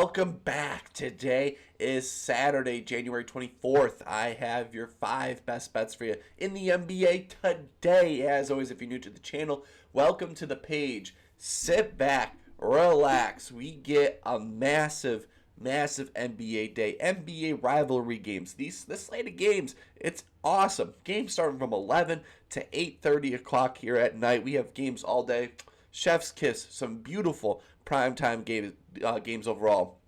welcome back. Today is Saturday, January 24th. I have your 5 best bets for you in the NBA today. As always, if you're new to the channel, welcome to the page. Sit back, relax. We get a massive NBA day. NBA rivalry games. This slate of games, it's awesome. Games starting from 11 to 8:30 o'clock here at night. We have games all day. Chef's kiss. Some beautiful primetime games overall.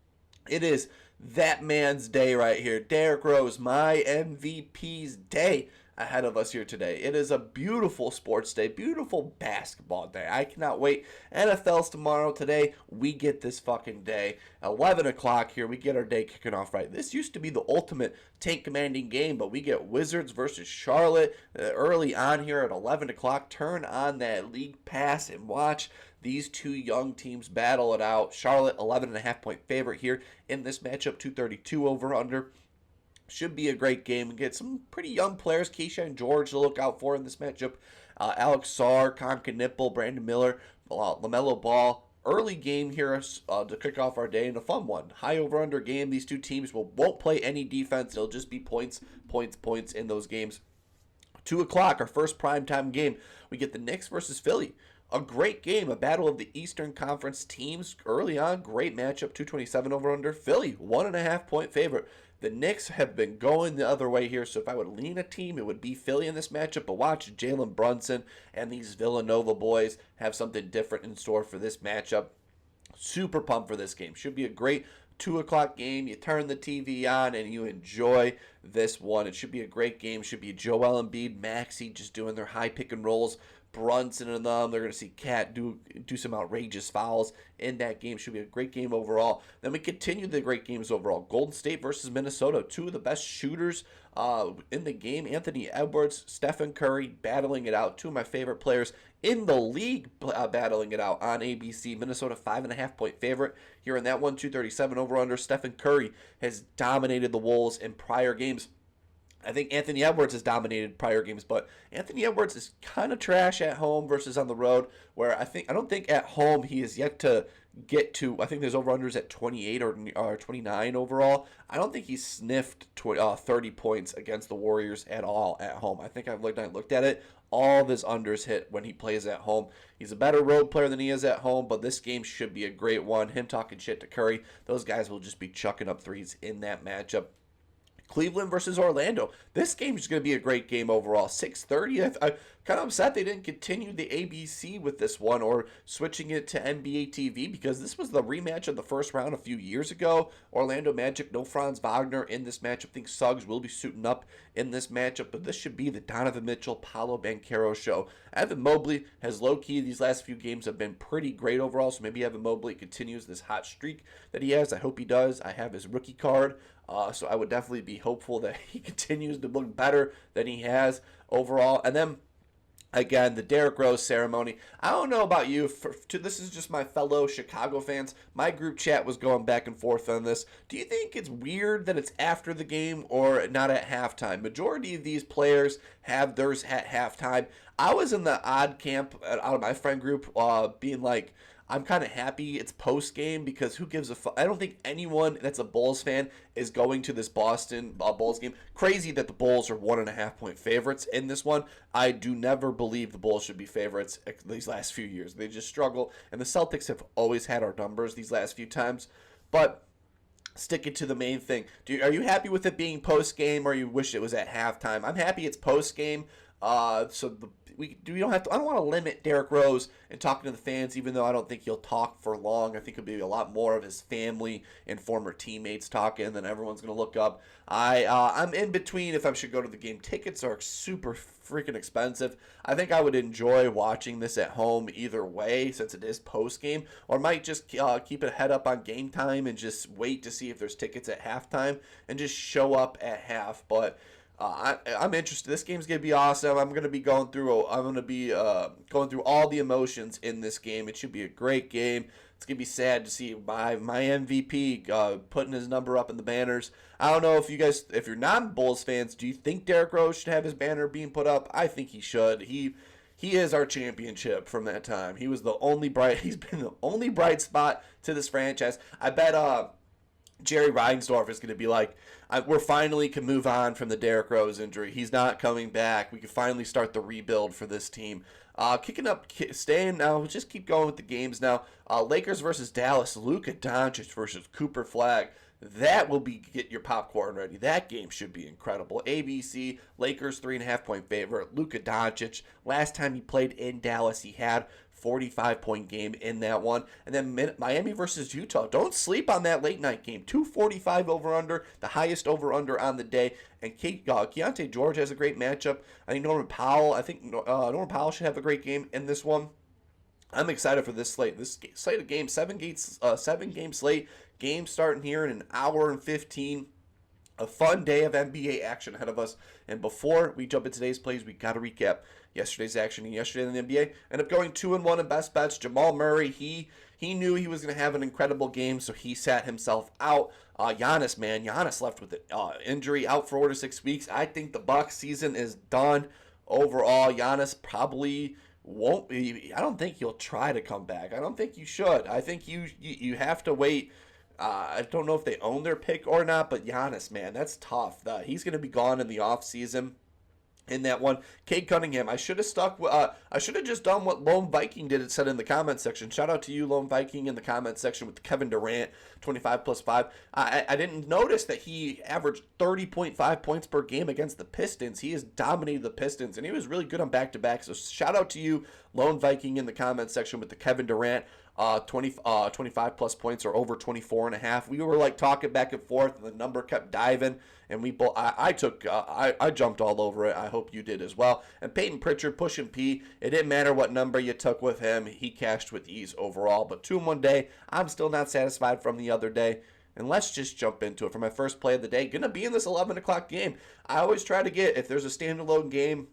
It is that man's day right here. DRose, my MVP's day ahead of us here today. It is a beautiful sports day, beautiful basketball day. I cannot wait. NFL's tomorrow. Today, we get this fucking day. 11 o'clock here, we get our day kicking off right. This used to be the ultimate tank commanding game, but we get Wizards versus Charlotte early on here at 11 o'clock. Turn on that league pass and watch these two young teams battle it out. Charlotte, 11.5 point favorite here in this matchup, 232 over under. Should be a great game. Get some pretty young players, Keyshawn George to look out for in this matchup. Alex Sarr, Kon Knueppel, Brandon Miller, LaMelo Ball. Early game here to kick off our day, and a fun one. High over-under game. These two teams won't play any defense. It'll just be points in those games. 2 o'clock, our first primetime game. We get the Knicks versus Philly. A great game, a battle of the Eastern Conference teams early on. Great matchup, 227 over under. Philly, 1.5 point favorite. The Knicks have been going the other way here, so if I would lean a team, it would be Philly in this matchup. But watch Jalen Brunson and these Villanova boys have something different in store for this matchup. Super pumped for this game. Should be a great 2 o'clock game. You turn the TV on and you enjoy this one. It should be a great game. Should be Joel Embiid, Maxey just doing their high pick and rolls. Brunson and them. They're going to see Cat do some outrageous fouls in that game. Should be a great game overall. Then we continue the great games overall. Golden State versus Minnesota. Two of the best shooters in the game. Anthony Edwards, Stephen Curry battling it out. Two of my favorite players in the league battling it out on ABC. Minnesota 5.5 point favorite here in that one. 237 over under. Stephen Curry has dominated the Wolves in prior games. I think Anthony Edwards has dominated prior games, but Anthony Edwards is kind of trash at home versus on the road, where I don't think at home he is yet to get to. I think there's over-unders at 28 or 29 overall. I don't think he's sniffed 30 points against the Warriors at all at home. I think I looked at it. All of his unders hit when he plays at home. He's a better road player than he is at home, but this game should be a great one. Him talking shit to Curry. Those guys will just be chucking up threes in that matchup. Cleveland versus Orlando. This game is going to be a great game overall. 6:30. I'm kind of upset they didn't continue the ABC with this one or switching it to NBA TV, because this was the rematch of the first round a few years ago. Orlando Magic, no Franz Wagner in this matchup. I think Suggs will be suiting up in this matchup, but this should be the Donovan Mitchell, Paolo Banchero show. Evan Mobley has low-key these last few games have been pretty great overall, so maybe Evan Mobley continues this hot streak that he has. I hope he does. I have his rookie card. So I would definitely be hopeful that he continues to look better than he has overall. And then, again, the Derrick Rose ceremony. I don't know about you. This is just my fellow Chicago fans. My group chat was going back and forth on this. Do you think it's weird that it's after the game or not at halftime? Majority of these players have theirs at halftime. I was in the odd camp out of my friend group being like, I'm kind of happy it's post-game, because who gives a fuck? I don't think anyone that's a Bulls fan is going to this Boston Bulls game. Crazy that the Bulls are 1.5 point favorites in this one. I do never believe the Bulls should be favorites these last few years. They just struggle, and the Celtics have always had our numbers these last few times. But sticking to the main thing, are you happy with it being post-game, or you wish it was at halftime? I'm happy it's post-game. We don't have to. I don't want to limit Derrick Rose and talking to the fans, even though I don't think he'll talk for long. I think it'll be a lot more of his family and former teammates talking. Then everyone's gonna look up. I'm in between if I should go to the game. Tickets are super freaking expensive. I think I would enjoy watching this at home either way, since it is post game, or might just keep a head up on game time and just wait to see if there's tickets at halftime and just show up at half. But I'm interested. This game's gonna be awesome. I'm gonna be going through all the emotions in this game. It should be a great game. It's gonna be sad to see my MVP putting his number up in the banners. I don't know if you're not Bulls fans, do you think Derrick Rose should have his banner being put up? I think he should. He is our championship from that time. He's been the only bright spot to this franchise. I bet Jerry Reinsdorf is going to be like, we're finally can move on from the Derrick Rose injury. He's not coming back. We can finally start the rebuild for this team. Staying now. Just keep going with the games now. Lakers versus Dallas. Luka Doncic versus Cooper Flag. That will be get your popcorn ready. That game should be incredible. ABC, Lakers 3.5-point favorite. Luka Doncic. Last time he played in Dallas, he had 45-point game in that one. And then Miami versus Utah. Don't sleep on that late night game. 245 over-under, the highest over-under on the day. And Keontae George has a great matchup. I think Norman Powell should have a great game in this one. I'm excited for this slate. This slate of games, 7-game slate. Game starting here in an hour and 15. A fun day of NBA action ahead of us. And before we jump into today's plays, we got to recap yesterday's action. Yesterday in the NBA, ended up going 2-1 in best bets. Jamal Murray, he knew he was going to have an incredible game, so he sat himself out. Giannis left with an injury, out for 4 to 6 weeks. I think the Bucks season is done. Overall, Giannis probably won't be. I don't think he'll try to come back. I don't think you should. I think you have to wait. I don't know if they own their pick or not, but Giannis, man, that's tough. He's going to be gone in the offseason. In that one, Cade Cunningham. I should have just done what Lone Viking did. It said in the comment section. Shout out to you, Lone Viking, in the comment section with Kevin Durant, 25 plus 5. I didn't notice that he averaged 30.5 points per game against the Pistons. He has dominated the Pistons, and he was really good on back-to-back. So shout out to you, Lone Viking, in the comment section with the Kevin Durant. 25 plus points or over 24.5. We were like talking back and forth, and the number kept diving, and I jumped all over it. I hope you did as well. And Peyton Pritchard pushing P. It didn't matter what number you took with him. He cashed with ease overall. But 2 in 1 day, I'm still not satisfied from the other day. And let's just jump into it. For my first play of the day, gonna be in this 11 o'clock game. I always try to get, if there's a standalone game,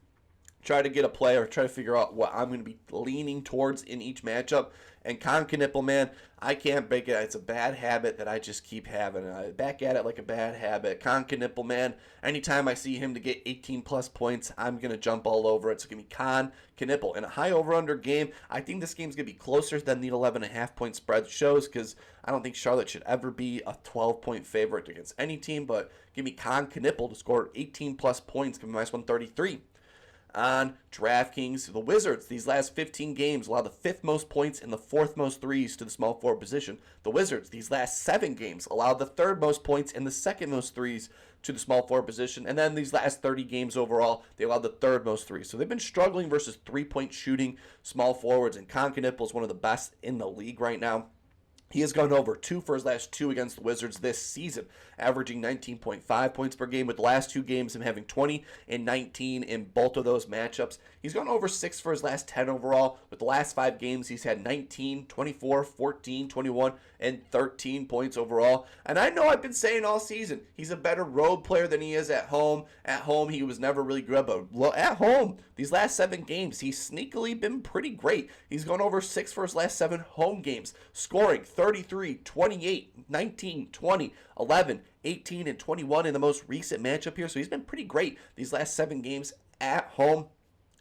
try to get a play or try to figure out what I'm going to be leaning towards in each matchup. And Kon Knueppel, man, I can't break it. It's a bad habit that I just keep having. I back at it like a bad habit. Kon Knueppel, man, anytime I see him to get 18-plus points, I'm going to jump all over it. So it's going to be Kon Knueppel. In a high over-under game, I think this game's going to be closer than the 11.5-point spread shows because I don't think Charlotte should ever be a 12-point favorite against any team. But give me Kon Knueppel to score 18-plus points, give me minus 133. On DraftKings, the Wizards, these last 15 games, allow the 5th most points and the 4th most threes to the small forward position. The Wizards, these last 7 games, allow the 3rd most points and the 2nd most threes to the small forward position. And then these last 30 games overall, they allowed the 3rd most threes. So they've been struggling versus 3-point shooting small forwards, and Kon Knueppel is one of the best in the league right now. He has gone over 2 for his last 2 against the Wizards this season, averaging 19.5 points per game, with the last 2 games him having 20 and 19 in both of those matchups. He's gone over 6 for his last 10 overall. With the last 5 games, he's had 19, 24, 14, 21, and 13 points overall. And I know I've been saying all season, he's a better road player than he is at home. At home, he was never really good, but at home, these last 7 games, he's sneakily been pretty great. He's gone over 6 for his last 7 home games, scoring 33, 28, 19, 20, 11, 18, and 21 in the most recent matchup here. So he's been pretty great these last 7 games at home.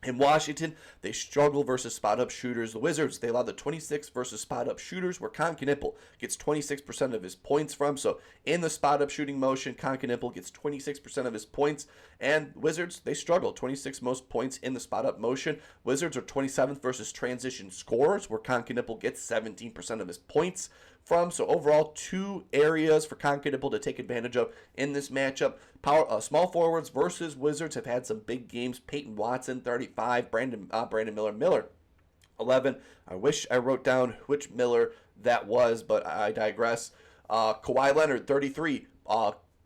In Washington, they struggle versus spot-up shooters. The Wizards, they allow the 26th versus spot-up shooters, where Kon Knueppel gets 26% of his points from. So in the spot-up shooting motion, Kon Knueppel gets 26% of his points. And Wizards, they struggle, 26 most points in the spot-up motion. Wizards are 27th versus transition scorers, where Kon Knueppel gets 17% of his points from. So overall, 2 areas for Kon Knueppel to take advantage of in this matchup. Small forwards versus Wizards have had some big games. Peyton Watson, 35. Brandon Miller, 11. I wish I wrote down which Miller that was, but I digress. Kawhi Leonard, 33.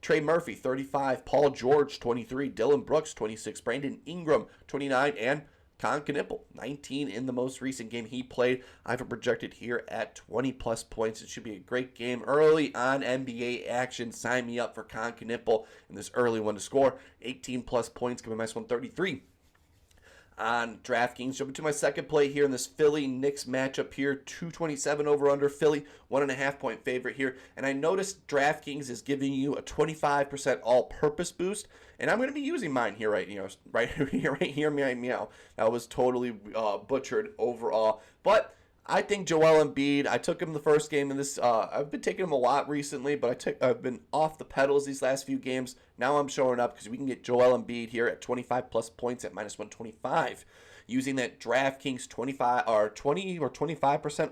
Trey Murphy, 35. Paul George, 23. Dylan Brooks, 26. Brandon Ingram, 29. And Kon Knueppel, 19 in the most recent game he played. I have it projected here at 20-plus points. It should be a great game early on NBA action. Sign me up for Kon Knueppel in this early one to score 18-plus points, give me minus 133. On DraftKings, jumping to my second play here in this Philly-Knicks matchup here, 227 over under. Philly, 1.5-point favorite here. And I noticed DraftKings is giving you a 25% all-purpose boost, and I'm going to be using mine here right here, meow. That was totally butchered overall, but I think Joel Embiid, I took him the first game in this. I've been taking him a lot recently, but I've been off the pedals these last few games. Now I'm showing up because we can get Joel Embiid here at 25 plus points at minus 125. Using that DraftKings 25 or 20 or 25%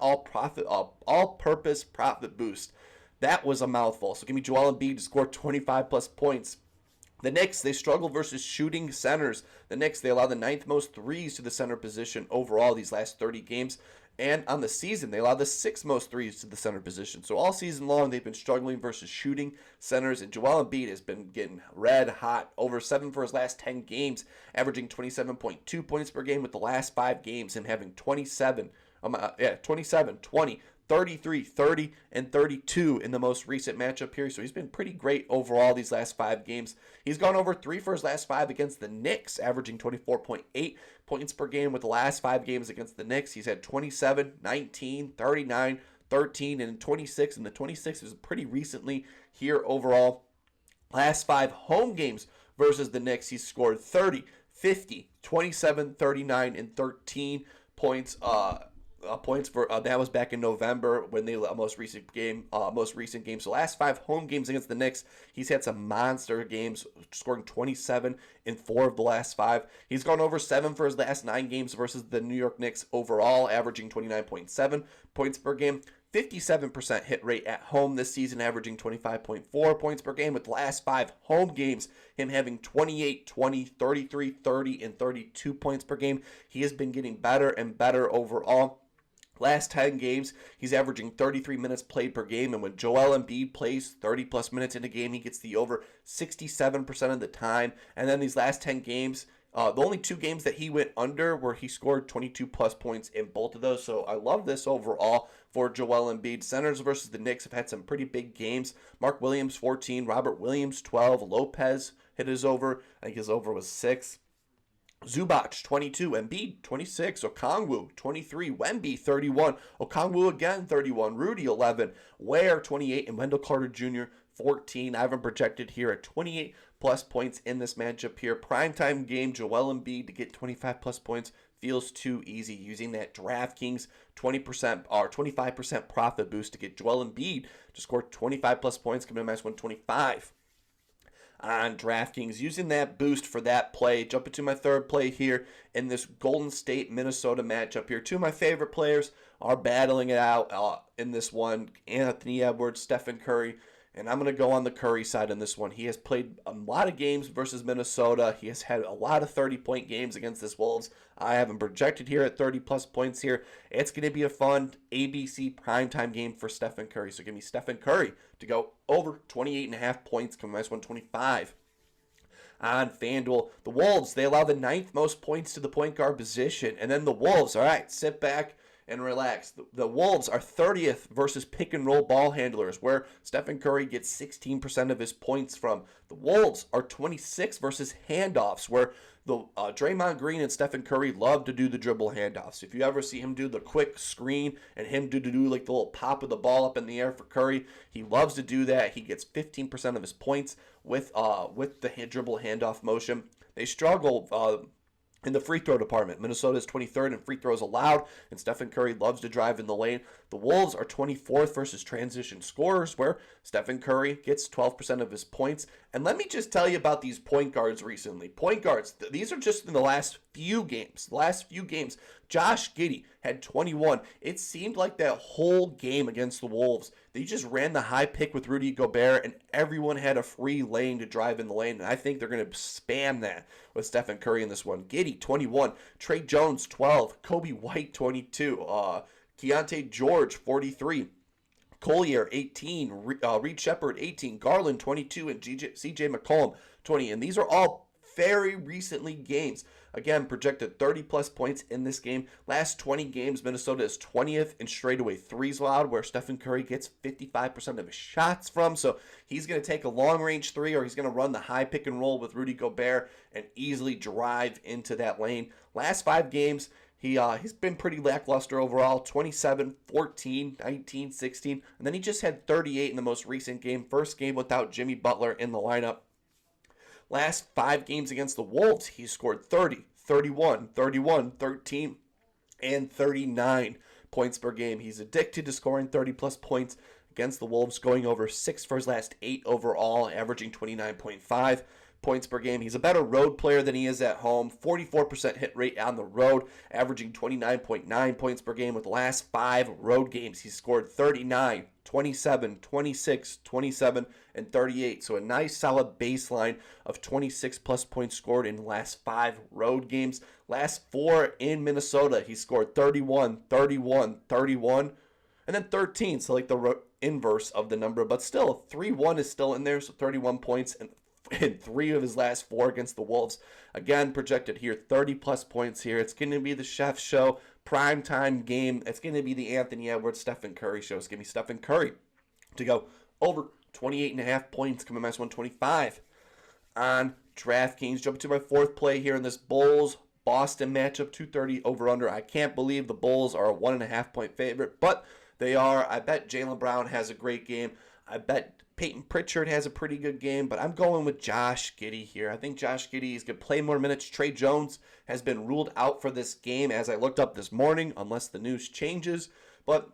all-purpose profit boost. That was a mouthful. So give me Joel Embiid to score 25 plus points. The Knicks, they struggle versus shooting centers. The Knicks, they allow the 9th most threes to the center position overall these last 30 games. And on the season, they allow the 6th most threes to the center position. So all season long, they've been struggling versus shooting centers. And Joel Embiid has been getting red hot. Over 7 for his last 10 games, averaging 27.2 points per game with the last 5 games. Him having 27, 20, 33, 30, and 32 in the most recent matchup here. So he's been pretty great overall these last 5 games. He's gone over 3 for his last 5 against the Knicks, averaging 24.8 points per game with the last 5 games against the Knicks. He's had 27, 19, 39, 13, and 26. And the 26 is pretty recently here overall. Last 5 home games versus the Knicks, he's scored 30, 50, 27, 39, and 13 points. Points for that was back in November when they most recent game. So last 5 home games against the Knicks, he's had some monster games, scoring 27 in 4 of the last 5. He's gone over 7 for his last 9 games versus the New York Knicks overall, averaging 29.7 points per game. 57% hit rate at home this season, averaging 25.4 points per game with the last 5 home games, him having 28, 20, 33, 30, and 32 points per game. He has been getting better and better overall. Last 10 games, he's averaging 33 minutes played per game, and when Joel Embiid plays 30-plus minutes in a game, he gets the over 67% of the time. And then these last 10 games, the only 2 games that he went under where he scored 22-plus points in both of those. So I love this overall for Joel Embiid. Centers versus the Knicks have had some pretty big games. Mark Williams, 14. Robert Williams, 12. Lopez hit his over. I think his over was 6. Zubac, 22. Embiid, 26. Okongwu, 23. Wemby, 31. Okongwu again, 31. Rudy, 11. Ware, 28. And Wendell Carter Jr., 14. I have him projected here at 28-plus points in this matchup here. Primetime game, Joel Embiid to get 25-plus points feels too easy. Using that DraftKings 20% or 25% profit boost to get Joel Embiid to score 25-plus points, coming in minus 125. On DraftKings, using that boost for that play. Jump into my third play here in this Golden State Minnesota matchup here. 2 of my favorite players are battling it out in this one. Anthony Edwards, Stephen Curry, and I'm going to go on the Curry side in this one. He has played a lot of games versus Minnesota. He has had a lot of 30-point games against this Wolves. I have him projected here at 30-plus points here. It's going to be a fun ABC primetime game for Stephen Curry. So give me Stephen Curry to go over 28.5 points, coming minus 125. On FanDuel, the Wolves, they allow the 9th most points to the point guard position. And then the Wolves, all right, sit back and relax. The Wolves are 30th versus pick and roll ball handlers, where Stephen Curry gets 16% of his points from. The Wolves are 26th versus handoffs, where the Draymond Green and Stephen Curry love to do the dribble handoffs. If you ever see him do the quick screen and him do like the little pop of the ball up in the air for Curry, he loves to do that. He gets 15% of his points with the dribble handoff motion. They struggle in the free throw department. Minnesota is 23rd in free throws allowed, and Stephen Curry loves to drive in the lane. The Wolves are 24th versus transition scorers, where Stephen Curry gets 12% of his points. And let me just tell you about these point guards recently. Point guards, these are just in the last few games. Josh Giddey had 21. It seemed like that whole game against the Wolves, they just ran the high pick with Rudy Gobert, and everyone had a free lane to drive in the lane. And I think they're going to spam that with Stephen Curry in this one. Giddey, 21. Trey Jones, 12. Kobe White, 22. Keontae George, 43. Collier, 18. Reed Shepard, 18. Garland, 22. And CJ McCollum, 20. And these are all very recently games. Again, projected 30-plus points in this game. Last 20 games, Minnesota is 20th in straightaway threes allowed, where Stephen Curry gets 55% of his shots from. So he's going to take a long-range three, or he's going to run the high pick and roll with Rudy Gobert and easily drive into that lane. Last 5 games, he's been pretty lackluster overall. 27, 14, 19, 16. And then he just had 38 in the most recent game. First game without Jimmy Butler in the lineup. Last 5 games against the Wolves, he scored 30, 31, 31, 13, and 39 points per game. He's addicted to scoring 30-plus points against the Wolves, going over 6 for his last 8 overall, averaging 29.5 points per game. He's a better road player than he is at home. 44% hit rate on the road, averaging 29.9 points per game. With the last 5 road games, he's scored 39, 27, 26, 27, and 38. So a nice solid baseline of 26-plus points scored in the last 5 road games. Last 4 in Minnesota, he scored 31, 31, 31, and then 13. So like the inverse of the number, but still 3-1 is still in there, so 31 points and in 3 of his last 4 against the Wolves. Again, projected here, 30-plus points here. It's going to be the chef show, primetime game. It's going to be the Anthony Edwards, Stephen Curry show. It's going to be Stephen Curry to go over 28.5 points, coming minus 125 on DraftKings. Jump to my 4th play here in this Bulls-Boston matchup, 230 over-under. I can't believe the Bulls are a 1.5-point favorite, but they are. I bet Jaylen Brown has a great game. I bet Peyton Pritchard has a pretty good game, but I'm going with Josh Giddey here. I think Josh Giddey is going to play more minutes. Trey Jones has been ruled out for this game as I looked up this morning, unless the news changes. But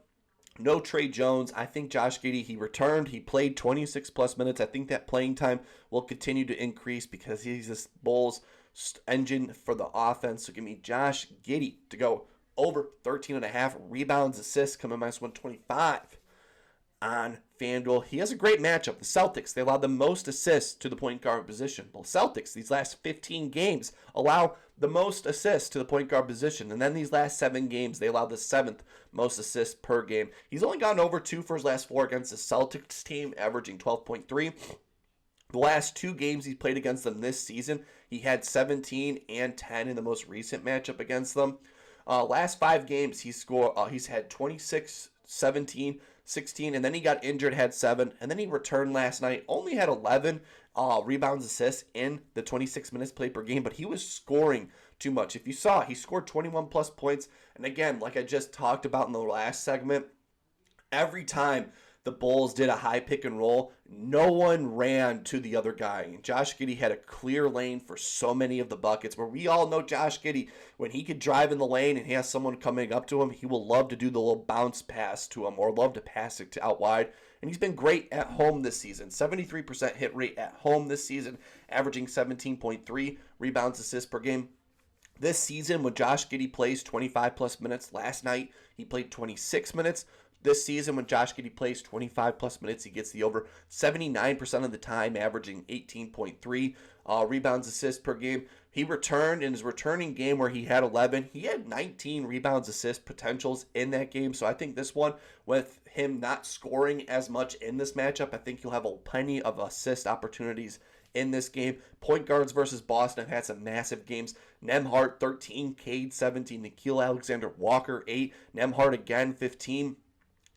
no Trey Jones. I think Josh Giddey, he returned. He played 26-plus minutes. I think that playing time will continue to increase because he's this Bulls engine for the offense. So give me Josh Giddey to go over 13.5 rebounds, assists, coming minus 125 on FanDuel. He has a great matchup. The Celtics, they allow the most assists to the point guard position. The Celtics, these last 15 games, allow the most assists to the point guard position. And then these last 7 games, they allow the 7th most assists per game. He's only gone over 2 for his last 4 against the Celtics team, averaging 12.3. The last 2 games he played against them this season, he had 17 and 10 in the most recent matchup against them. Last 5 games, he's had 26, 17, 16, and then he got injured, had 7, and then he returned last night, only had 11 rebounds, assists in the 26 minutes played per game, but he was scoring too much. If you saw, he scored 21-plus points, and again, like I just talked about in the last segment, every time the Bulls did a high pick and roll, no one ran to the other guy. And Josh Giddey had a clear lane for so many of the buckets, where we all know Josh Giddey, when he could drive in the lane and he has someone coming up to him, he will love to do the little bounce pass to him or love to pass it to out wide. And he's been great at home this season. 73% hit rate at home this season, averaging 17.3 rebounds, assists per game. This season, when Josh Giddey plays 25-plus minutes, last night he played 26 minutes. This season, when Josh Giddey plays 25-plus minutes, he gets the over 79% of the time, averaging 18.3 rebounds, assists per game. He returned in his returning game where he had 11. He had 19 rebounds, assist potentials in that game. So I think this one, with him not scoring as much in this matchup, I think he'll have plenty of assist opportunities in this game. Point guards versus Boston have had some massive games. Nembhard, 13. Cade, 17. Nickeil Alexander-Walker, 8. Nembhard again, 15.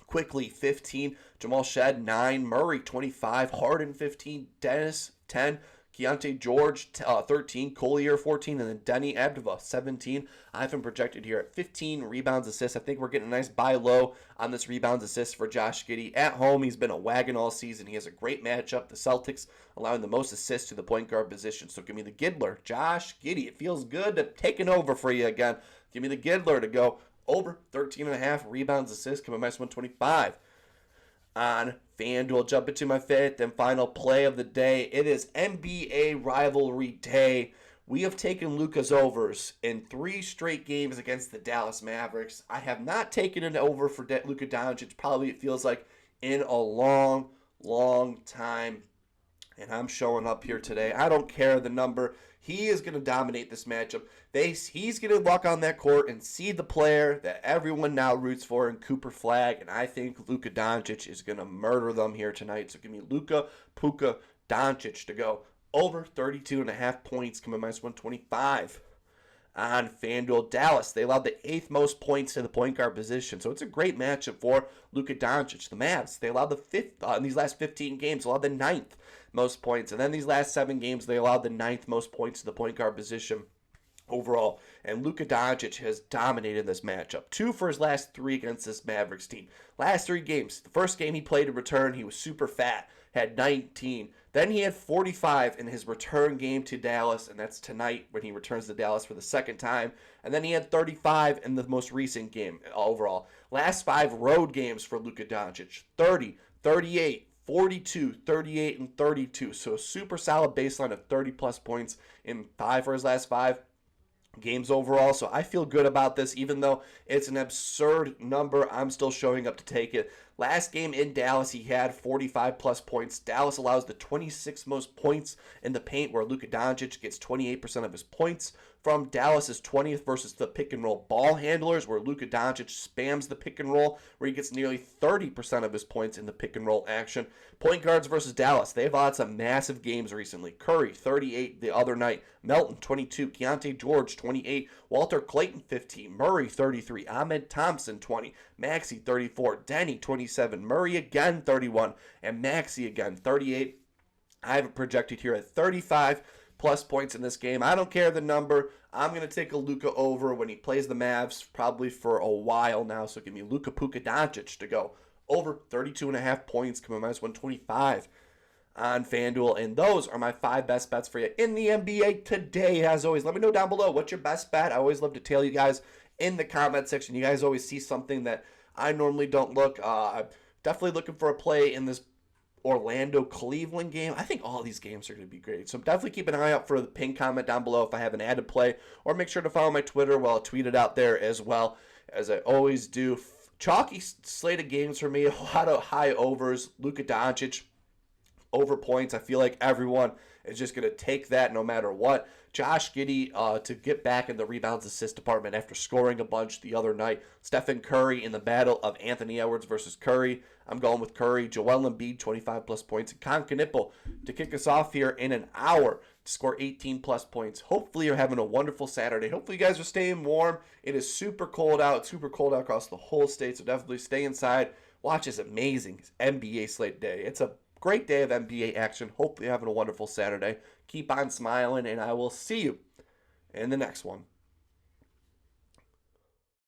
Quickly, 15. Jamal Shed, 9. Murray, 25. Harden, 15. Dennis, 10. Keontae George, 13. Collier, 14. And then Denny Abdeva, 17. I have him projected here at 15 rebounds, assists. I think we're getting a nice buy low on this rebounds, assists for Josh Giddey. At home, he's been a wagon all season. He has a great matchup. The Celtics allowing the most assists to the point guard position. So give me the Giddler, Josh Giddey. It feels good to taking over for you again. Give me the Giddler to go over 13.5 rebounds, assists, coming minus 125 on FanDuel. Jump into my 5th and final play of the day. It is NBA Rivalry Day. We have taken Luka's overs in 3 straight games against the Dallas Mavericks. I have not taken an over for Luka Doncic, probably it feels like in a long, long time. And I'm showing up here today. I don't care the number. He is going to dominate this matchup. He's going to walk on that court and see the player that everyone now roots for in Cooper Flagg. And I think Luka Doncic is going to murder them here tonight. So give me Luka Puka Doncic to go over 32.5 points, coming minus 125 on FanDuel. Dallas, they allowed the 8th most points to the point guard position. So it's a great matchup for Luka Doncic. The Mavs, they allowed the 5th, in these last 15 games, allowed the 9th most points. And then these last 7 games, they allowed the 9th most points to the point guard position overall. And Luka Doncic has dominated this matchup. 2 for his last 3 against this Mavericks team. Last 3 games, the first game he played in return, he was super fat. had 19. Then he had 45 in his return game to Dallas, and that's tonight when he returns to Dallas for the second time. And then he had 35 in the most recent game overall. Last 5 road games for Luka Doncic: 30, 38, 42, 38, and 32. So a super solid baseline of 30-plus points in 5 for his last 5 games overall. So I feel good about this. Even though it's an absurd number, I'm still showing up to take it. Last game in Dallas, he had 45-plus points. Dallas allows the 26th most points in the paint, where Luka Doncic gets 28% of his points from. Dallas is 20th versus the pick-and-roll ball handlers, where Luka Doncic spams the pick-and-roll, where he gets nearly 30% of his points in the pick-and-roll action. Point guards versus Dallas. They've had some massive games recently. Curry, 38 the other night. Melton, 22. Keontae George, 28. Walter Clayton, 15. Murray, 33. Ahmed Thompson, 20. Maxey, 34. Denny, 27. Murray again, 31. And Maxey again, 38. I have it projected here at 35-plus points in this game. I don't care the number. I'm going to take a Luka over when he plays the Mavs probably for a while now. So give me Luka Puka Doncic to go over 32.5 points, coming minus 125 on FanDuel. And those are my 5 best bets for you in the NBA today. As always, let me know down below what's your best bet. I always love to tell you guys in the comment section. You guys always see something that I normally don't look. I'm definitely looking for a play in this Orlando-Cleveland game. I think all these games are going to be great. So definitely keep an eye out for the pin comment down below if I have an added play. Or make sure to follow my Twitter while I'll tweet it out there as well, as I always do. Chalky slate of games for me. A lot of high overs. Luka Doncic over points. I feel like everyone is just going to take that no matter what. Josh Giddey to get back in the rebounds assist department after scoring a bunch the other night. Stephen Curry in the battle of Anthony Edwards versus Curry. I'm going with Curry. Joel Embiid, 25-plus points. And Kon Knueppel to kick us off here in an hour to score 18-plus points. Hopefully you're having a wonderful Saturday. Hopefully you guys are staying warm. It is super cold out across the whole state, so definitely stay inside. Watch this amazing NBA slate day. It's a great day of NBA action. Hopefully you're having a wonderful Saturday. Keep on smiling, and I will see you in the next one.